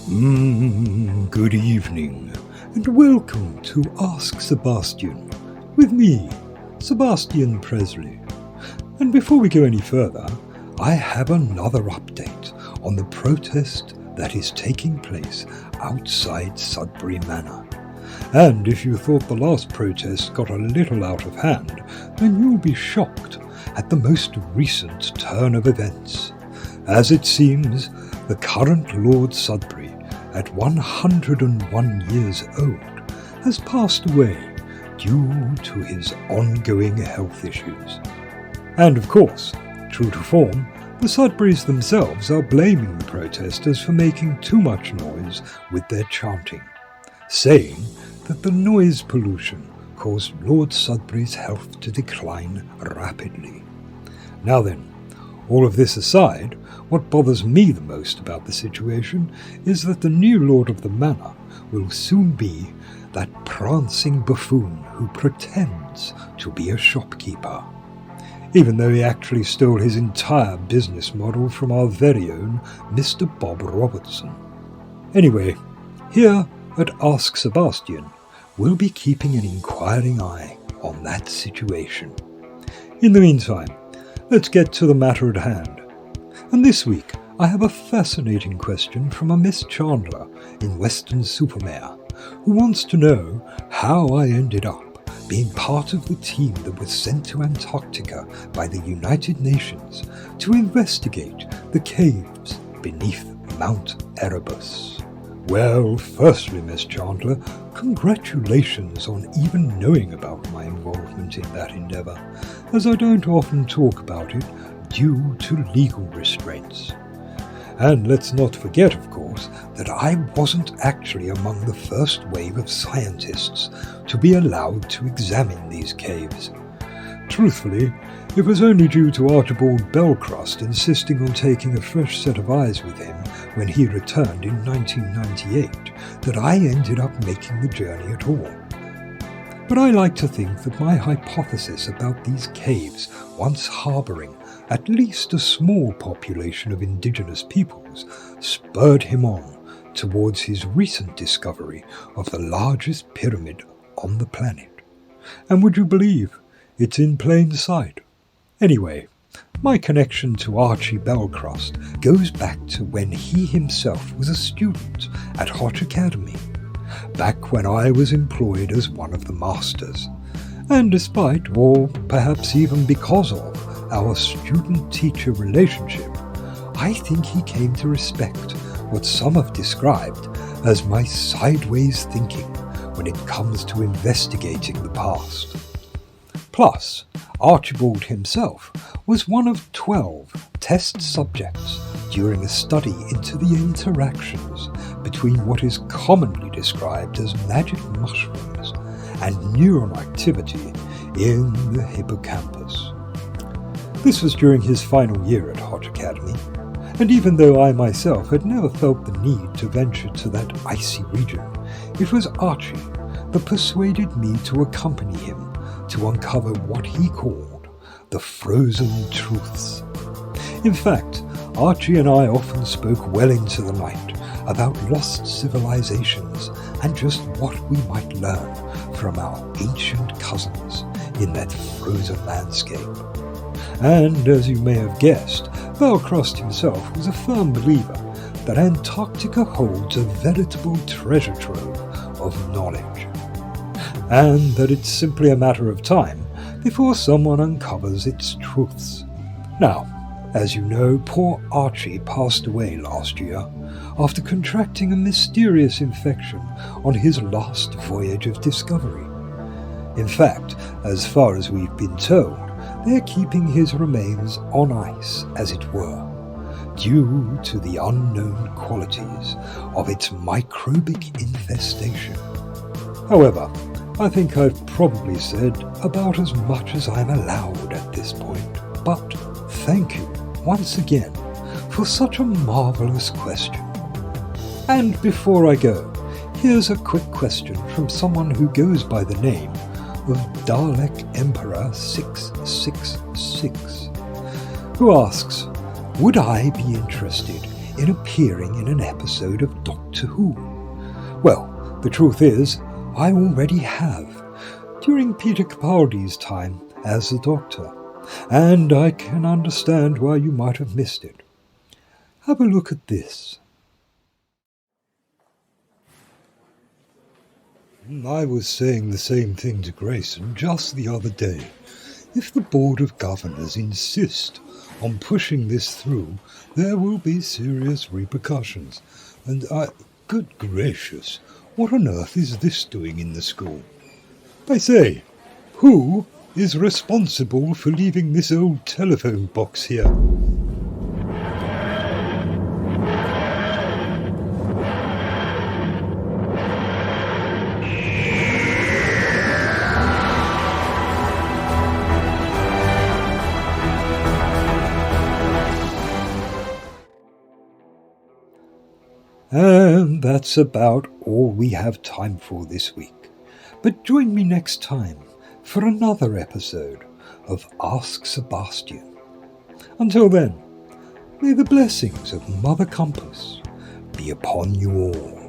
Good evening, and welcome to Ask Sebastian, with me, Sebastian Presley. And before we go any further, I have another update on the protest that is taking place outside Sudbury Manor. And if you thought the last protest got a little out of hand, then you'll be shocked at the most recent turn of events. As it seems, the current Lord Sudbury, at 101 years old, has passed away due to his ongoing health issues. And of course, true to form, the Sudburys themselves are blaming the protesters for making too much noise with their chanting, saying that the noise pollution caused Lord Sudbury's health to decline rapidly. Now then, all of this aside, what bothers me the most about the situation is that the new Lord of the Manor will soon be that prancing buffoon who pretends to be a shopkeeper, even though he actually stole his entire business model from our very own Mr. Bob Robertson. Anyway, here at Ask Sebastian, we'll be keeping an inquiring eye on that situation. In the meantime, let's get to the matter at hand. And this week, I have a fascinating question from a Miss Chandler in Weston-super-Mare, who wants to know how I ended up being part of the team that was sent to Antarctica by the United Nations to investigate the caves beneath Mount Erebus. Well, firstly, Miss Chandler, congratulations on even knowing about my involvement in that endeavour, as I don't often talk about it due to legal restraints. And let's not forget, of course, that I wasn't actually among the first wave of scientists to be allowed to examine these caves. Truthfully, it was only due to Archibald Belcrust insisting on taking a fresh set of eyes with him when he returned in 1998 that I ended up making the journey at all. But I like to think that my hypothesis about these caves once harbouring at least a small population of indigenous peoples spurred him on towards his recent discovery of the largest pyramid on the planet. And would you believe it's in plain sight? Anyway, my connection to Archie Belcrust goes back to when he himself was a student at Hotch Academy, back when I was employed as one of the masters. And despite, or perhaps even because of, our student-teacher relationship, I think he came to respect what some have described as my sideways thinking when it comes to investigating the past. Plus, Archibald himself was one of 12 test subjects during a study into the interactions between what is commonly described as magic mushrooms and neuron activity in the hippocampus. This was during his final year at Hotch Academy, and even though I myself had never felt the need to venture to that icy region, it was Archie that persuaded me to accompany him to uncover what he called the frozen truths. In fact, Archie and I often spoke well into the night about lost civilizations and just what we might learn from our ancient cousins in that frozen landscape. And as you may have guessed, Belcrust himself was a firm believer that Antarctica holds a veritable treasure trove of knowledge, and that it's simply a matter of time before someone uncovers its truths. Now, as you know, poor Archie passed away last year after contracting a mysterious infection on his last voyage of discovery. In fact, as far as we've been told, they're keeping his remains on ice, as it were, due to the unknown qualities of its microbic infestation. However, I think I've probably said about as much as I'm allowed at this point, but thank you once again for such a marvellous question. And before I go, here's a quick question from someone who goes by the name of Dalek Emperor 666, who asks, would I be interested in appearing in an episode of Doctor Who? Well, the truth is, I already have, during Peter Capaldi's time as the Doctor, and I can understand why you might have missed it. Have a look at this. I was saying the same thing to Grayson just the other day. If the Board of Governors insist on pushing this through, there will be serious repercussions. And good gracious, what on earth is this doing in the school? I say, who is responsible for leaving this old telephone box here? And that's about all we have time for this week. But join me next time for another episode of Ask Sebastian. Until then, may the blessings of Mother Compass be upon you all.